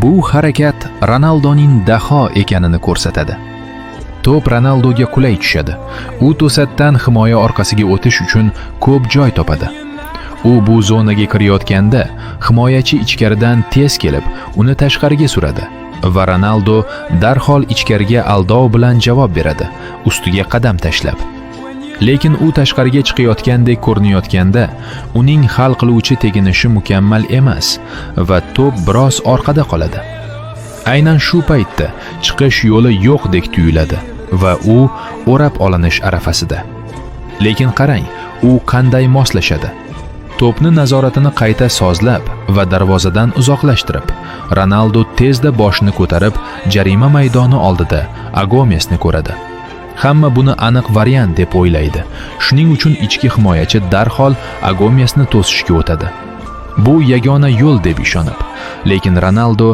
Bu harakat Ronaldoning daho ekanini ko'rsatadi. To'p Ronaldoga qulay tushadi. U to'satdan himoya orqasiga o'tish uchun ko'p joy topadi. U bu zonaga kirayotganda himoyachi ichkaridan tez kelib, uni tashqariga suradi va Ronaldo darhol ichkariga aldov bilan javob beradi, ustiga qadam tashlab. Lekin u tashqariga chiqayotgandek ko'rinayotganda, uning hal qiluvchi teginishi mukammal emas va to'p biroz orqada qoladi. Aynan shu paytda chiqish yo'li yo'qdek tuyuladi va u o'rab olinish arafasida. Lekin qarang, u qanday moslashadi. To'pni nazoratini qayta sozlab va darvozadan uzoqlashtirib, Ronaldo tezda boshini ko'tarib, jarima maydoni oldida Agomesni ko'radi. Hamma buni aniq variant deb o'ylaydi. Shuning uchun ichki himoyachi darhol Agomesni to'sishga o'tadi. Bu yagona yo'l deb ishonib, lekin Ronaldo